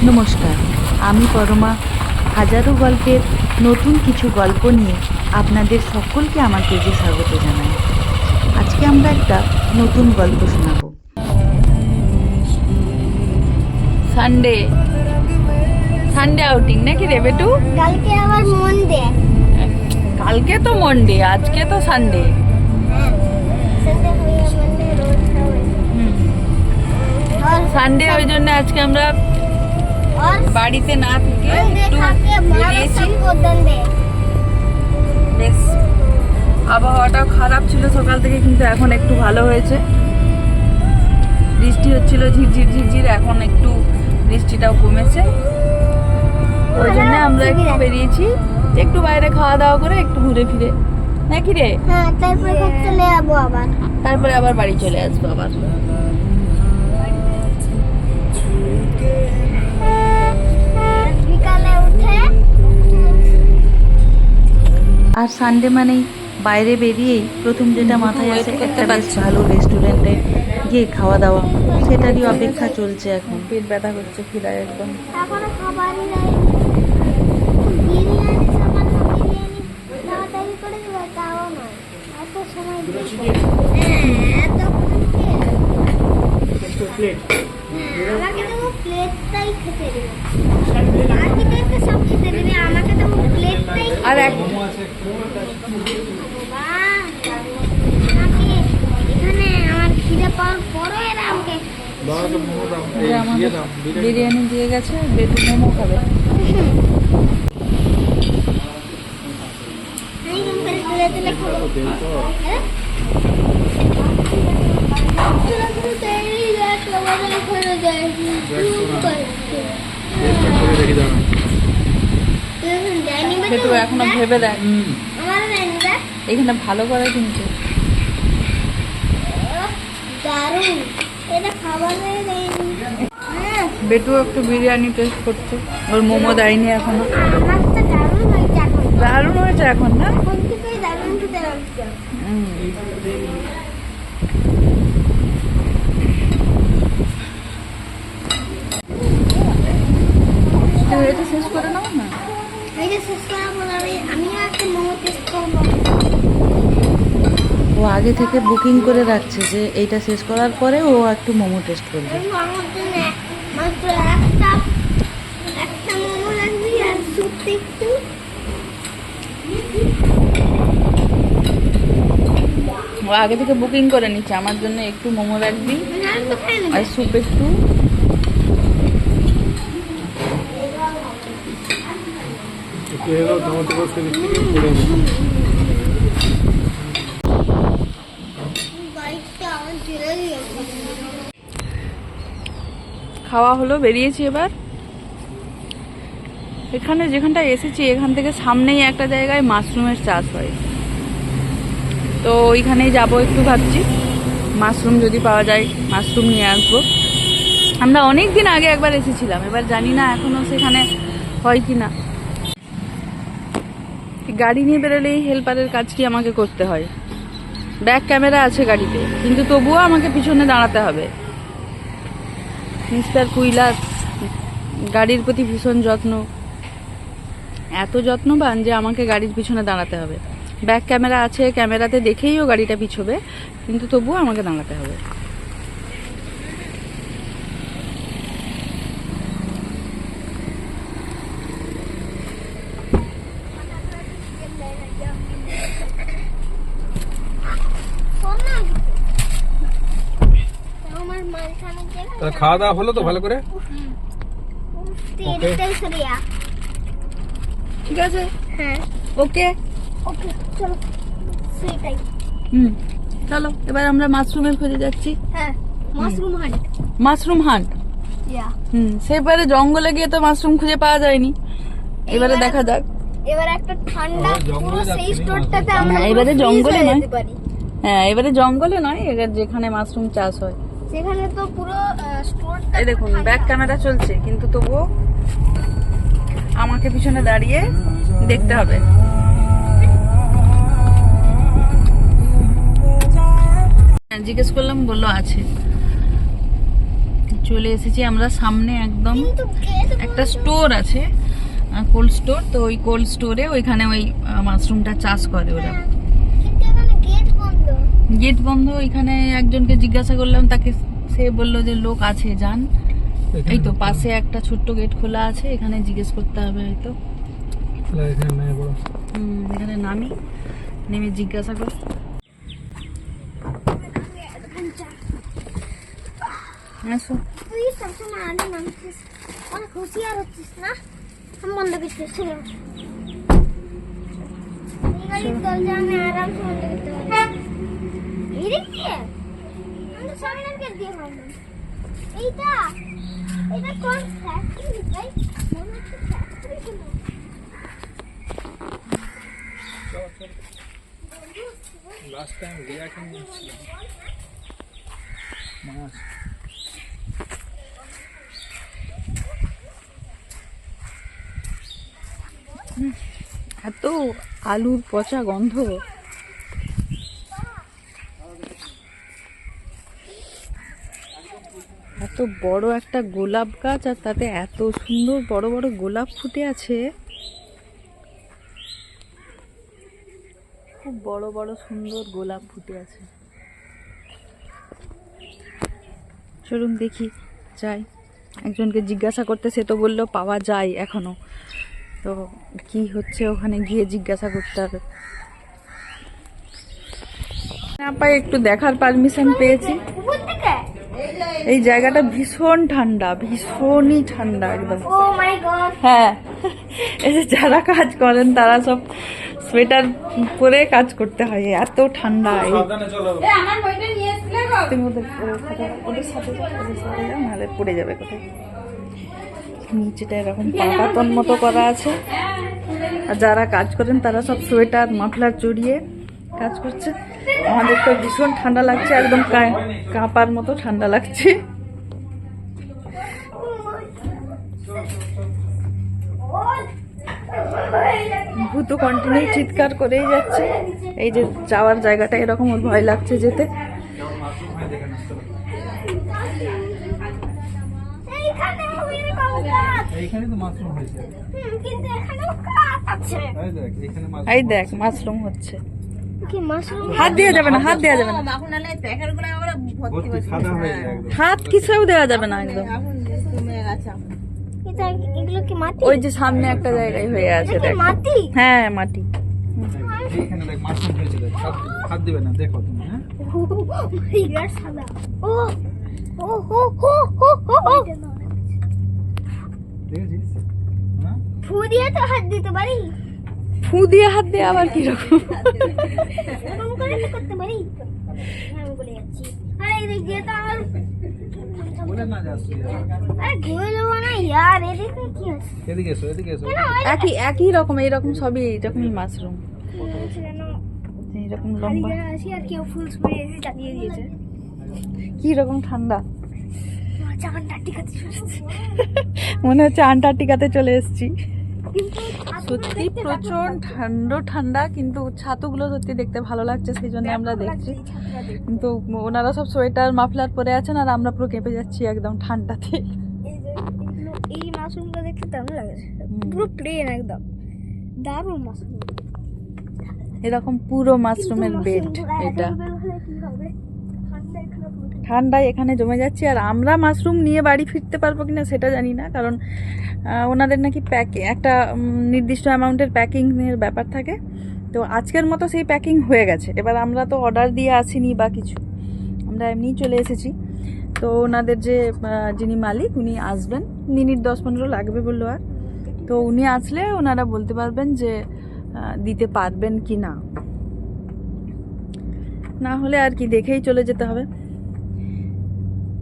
নমস্কার, আমি পরমা। হাজারো গল্পের নতুন কিছু গল্প নিয়ে আপনাদের সকলকে আমার পেজে স্বাগত জানাই। আজকে আমরা একটা নতুন গল্প শোনাবো। সানডে আউটিং নাকি রে বেটু? কালকে আবার মন্ডে। কালকে তো মন্ডে, আজকে তো সানডে। সানডে ওই জন্য আজকে আমরা বাড়িতে না থেকে একটু বেরিয়েছি। বেশ আবহাওয়াটাও খারাপ ছিল সকাল থেকে, কিন্তু এখন একটু ভালো হয়েছে। বৃষ্টি হচ্ছিল ঝিরঝির ঝিরঝির, এখন একটু বৃষ্টিটাও কমেছে। ওই জন্য আমরা একটু বেরিয়েছি, একটু বাইরে খাওয়া দাওয়া করে একটু ঘুরে ফিরে, নাকি রে? হ্যাঁ, তারপরে চলে যাবো আবার। তারপরে আবার বাড়ি চলে আসবো আবার। বিকালে উঠে আর সানডে মানেই বাইরে বেরিয়েই প্রথম যেটা মাথায় আসে একটা বেশ ভালো রেস্টুরেন্টে গিয়ে খাওয়া দাওয়া, সেটারই অপেক্ষা চলছে এখন। পেট ব্যথা করছে খিদায় একদম। এখনো খাবারই নাই। বিরিয়ানি সামান্য বিরিয়ানি তাড়াতাড়ি করে দেবো, তাও নয়, এত সময় আমাকে তো প্লেটটাই খেতে দেবে। আর কি দেখতে সব খেতে দেবে, আমাকে তো প্লেটটাই আর এক এখানে আমার খিদে পাওয়ার পরও এরা আমাকে বিরিয়ানি দিয়ে গেছে, বেটু মোমো খাবে। বেটু এখনো ভেবে দেখ, এখানে ভালো করে কিনছে। দারুণ, এটা খাবারের দেয়নি। বেটু একটু বিরিয়ানি টেস্ট করছে, ওর মোমো দেয়নি এখনো। আমার তো দারুণ হয়েছে এখন। দারুণ হয়েছে এখন না? এখন থেকেই দারুণ খেতে লাগছে। এটা শেষ করে নাও না। এইটা শেষ করার পর আমিও একটা মোমো টেস্ট করবো। ও আগে থেকে বুকিং করে রাখছে যে এইটা শেষ করার পরে ও একটু মোমো টেস্ট করবে। আমার জন্য মাত্র একটা মোমো লাগবে আর স্যুপ একটু। ও আগে থেকে বুকিং করে নিচ্ছে, আমার জন্য একটু মোমো রাখবি আর তো খাই না। আর স্যুপ একটু। বাইকটা আমার চলে গেছে। খাওয়া হলো, বেরিয়েছি এবার। এখানে যেখানটা এসেছি এখান থেকে সামনেই একটা জায়গায় মাশরুমের চাষ হয়, তো ওইখানেই যাবো একটু ভাবছি। মাশরুম যদি পাওয়া যায় মাশরুম নিয়ে আসবো। আমরা অনেক দিন আগে একবার এসেছিলাম, এবার জানি না এখনো সেখানে হয় কি না। গাড়ি নিয়ে বেরোলেই হেল্পারের কাজ কি আমাকে করতে হয়। ব্যাক ক্যামেরা আছে গাড়িতে, কিন্তু তবুও আমাকে পিছনে দাঁড়াতে হবে। মিস্টার কুইলাস গাড়ির প্রতি ভীষণ যত্ন, এত যত্নবান যে আমাকে গাড়ির পিছনে দাঁড়াতে হবে। ব্যাক ক্যামেরা আছে, ক্যামেরাতে দেখেই ও গাড়িটা পিছবে, কিন্তু তবুও আমাকে দাঁড়াতে হবে। আমার মাঝখানে তা খাওয়া দাওয়া হলো তো ভালো করে? ঠিক আছে, হ্যাঁ, ওকে ওকে, চলো সেটাই। চলো এবার আমরা মাশরুমের খোঁজে যাচ্ছি। হ্যাঁ, মাশরুম হান্ট। Mushroom hunt. সেবারে জঙ্গলে গিয়ে তো মাশরুম খুঁজে পাওয়া যায়নি, এবারে দেখা যাক। এবার একটা ঠান্ডা পুরো সেই স্টোরটাতে না, আমরা এবারে জঙ্গলে নয়। যেতে পারি। হ্যাঁ, এবারে জঙ্গলে নয়, এবার যেখানে মাশরুম চাষ হয় সেখানে তো পুরো স্টোরটা। এই দেখুন ব্যাক ক্যামেরা চলছে, কিন্তু তবুও আমাকে পিছনে দাঁড়িয়ে দেখতে হবে। জিজ্ঞেস করলাম, বললো আছে। চলে এসেছি আমরা সামনে একদম কিন্তু গেট একটা স্টোর আছে, কোল্ড স্টোর। তো ওই কোল্ড স্টোরে ওইখানে ওই মাশরুমটা চাষ করে ওরা। কিন্তু এখানে গেট বন্ধ। গেট বন্ধ। এখানে একজনকে জিজ্ঞাসা করলাম, তাকে সে বললো যে লোক আছে, যান। এই তো পাশে একটা ছোট্ট গেট খোলা আছে, এখানে জিজ্ঞেস করতে হবে হয়তো। এখানে নামি, নেমে জিজ্ঞাসা কর। আসো। তুই সবসময় আগে নামছিস, অনেক হুঁশিয়ার হচ্ছিস না? আমি বন্ধ করতে ছিল। এই গাড়ির দরজা আমি আরামসে বন্ধ করতে পারি। এদিক দিয়ে? আমি তো সামনের গেট দিয়ে ভাবলাম। এইটা কোন ফ্যাক্টরি ভাই? মনে হচ্ছে ফ্যাক্টরি কোনো। লাস্ট টাইম রিয়াকে নিয়েছিলাম মাছ। এত আলুর পচা গন্ধ। এত বড় একটা গোলাপ গাছ, আর তাতে এত সুন্দর বড় বড় গোলাপ ফুটে আছে। খুব বড় বড় সুন্দর গোলাপ ফুটে আছে। চলুন দেখি, যাই। একজনকে জিজ্ঞাসা করতে, সে তো বললো পাওয়া যায় এখনো। তো কি হচ্ছে ওখানে গিয়ে জিজ্ঞাসা করতে হবে। পাই একটু দেখার পারমিশন পেয়েছি। উপর থেকে? এই জায়গাটা ভীষণ ঠান্ডা, ভীষণই ঠান্ডা একদম। ও মাই গড। হ্যাঁ, এই যে যারা কাজ করেন তারা সব সোয়েটার পরে কাজ করতে হয়, এত ঠান্ডা। সাবধানে চলো। তুমি ওদের সাথে যাও, নাহলে পড়ে যাবে কোথায়। নিচেটা এরকম পাতাতন মতো করা আছে, আর যারা কাজ করেন তারা সব সোয়েটার মাফলার জড়িয়ে কাজ করছে। আমাদের তো ভীষণ ঠান্ডা লাগছে, একদম কাঁপার মতো ঠান্ডা লাগছে। ভূতু কন্টিনিউ চিৎকার করেই যাচ্ছে। এই যে যাওয়ার জায়গাটা এরকম, ওর ভয় লাগছে যেতে। এইখানে হুইল কাজ। এইখানে তো মাশরুম হয়েছে। কিন্তু এখানেও কাজ আছে। এই দেখ এখানে মাশরুম। এই দেখ মাশরুম হচ্ছে। কি মাশরুম? হাত দেওয়া যাবে না, হাত দেওয়া যাবে না, ভর্তি সাদা হয়ে যায় একদম। হাত কিছুও দেওয়া যাবে না একদম। এটা এগুলো কি মাটি? ওই যে সামনে একটা জায়গায় হয়ে আছে, এটা কি দেখ। মাটি? হ্যাঁ, মাটি। এইখানে দেখ মাশরুম হয়েছে, দেখ হাত দিবে না, দেখো তুমি। হ্যাঁ এইটার সাদা। ও ও হো হো হো হো। দেখেছিস? হ্যাঁ ফু দিয়ে তো হাত দিতে পারি। ফু দিয়ে হাত দিয়ে আবার কিরকম? এরকম করে তো করতে পারি। আমি বলে যাচ্ছি। আরে এদিক দিয়ে তো আমার বলে না যাস তুই। আরে ঘুরে যাবো না ইয়ার। এদিকে কি আছে? এদিকে এসো, এদিকে এসো। একই একই রকম, এইরকম সবই এইরকমই মাশরুম, কেন এইরকম লম্বা। হারিয়ে আসি আর কেউ ফুল স্প্রে দিয়ে চালিয়ে দিয়েছে। কি রকম ঠান্ডা, চাকানটা ঠিক আছে শুনছি। মনে হচ্ছে আন্টার্কটিকাতে চলে এসেছি। কিন্তু সত্যি প্রচন্ড ঠান্ডা, কিন্তু ছাতুগুলো সত্যি দেখতে ভালো লাগছে, সেই জন্য আমরা দেখছি। কিন্তু ওনারা সব সোয়েটার মাফলার পরে আছেন, আর আমরা পুরো কেঁপে যাচ্ছি একদম ঠান্ডাতে। এই যে এগুলো, এই মাশরুমগুলো দেখতে দারুণ লাগছে। পুরো প্লেন একদম দারুণ মাশরুম। এরকম পুরো মাশরুমের বেড এটা। ঠান্ডায় এখানে জমে যাচ্ছে, আর আমরা মাশরুম নিয়ে বাড়ি ফিরতে পারবো কিনা সেটা জানি না, কারণ ওনাদের নাকি একটা নির্দিষ্ট অ্যামাউন্টের প্যাকিংয়ের ব্যাপার থাকে। তো আজকের মতো সেই প্যাকিং হয়ে গেছে। এবার আমরা তো অর্ডার দিয়ে আসিনি বা কিছু, আমরা এমনিই চলে এসেছি। তো ওনাদের যে যিনি মালিক, উনি আসবেন, মিনিট 10-15 লাগবে বললো। আর তো উনি আসলে ওনারা বলতে পারবেন যে দিতে পারবেন কি না। না হলে আর কি দেখেই চলে যেতে হবে।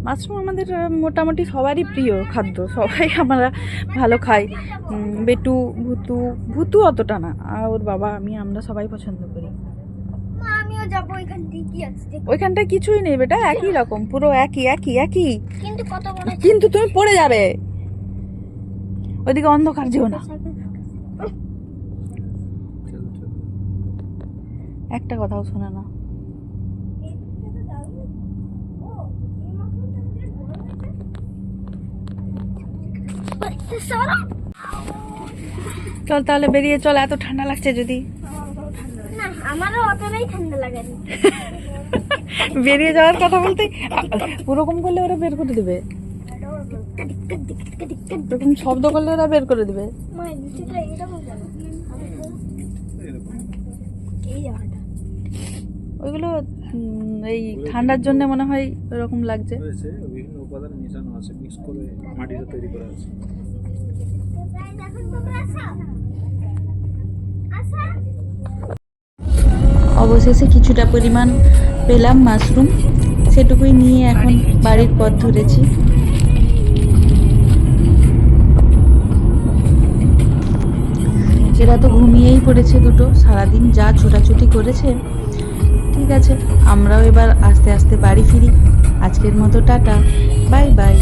মাশরুম আমাদের মোটামুটি সবারই প্রিয় খাদ্য, সবাই আমরা ভালো খাই। বেটু, ভুতু অতটা না, আর ওর বাবা, আমরা সবাই পছন্দ করি। আমিও যাবো ওইখান দিয়ে। কি আছে দেখো। ওইখানটায় কিছুই নেই বেটা, একই রকম, পুরো একই। কিন্তু কত বড়। কিন্তু তুমি পড়ে যাবে, ওইদিকে অন্ধকার যেও না। একটা কথাও শোনে না। সরো চল তাহলে বেরিয়ে চল, এত ঠান্ডা লাগছে যদি। না আমারও অতটাই ঠান্ডা লাগে না। বেরিয়ে যাওয়ার কথা বলতে ওরকম করলে ওরা বের করে দেবে, এরকম শব্দ করলে ওরা বের করে দেবে। মায়ের দৃষ্টিটা এইরকম কেন? এই জায়গাটা ওইগুলো এই ঠান্ডার জন্য মনে হয় এরকম লাগছে। হয়েছে বিভিন্ন উপাদান মিশানো আছে, মিক্স করে মাটিটা তৈরি করা আছে। এখন তোমরা আসো আসো অবশেষে কিছুটা পরিমাণ পেলাম মাশরুম, সেটুকুই নিয়ে এখন বাড়ির পথ ধরেছি। এরা তো ঘুমিয়েই পড়েছে দুটো, সারাদিন যা ছোটাছুটি করেছে। ঠিক আছে, আমরাও এবার আস্তে আস্তে বাড়ি ফিরি। আজকের মতো টাটা, বাই বাই।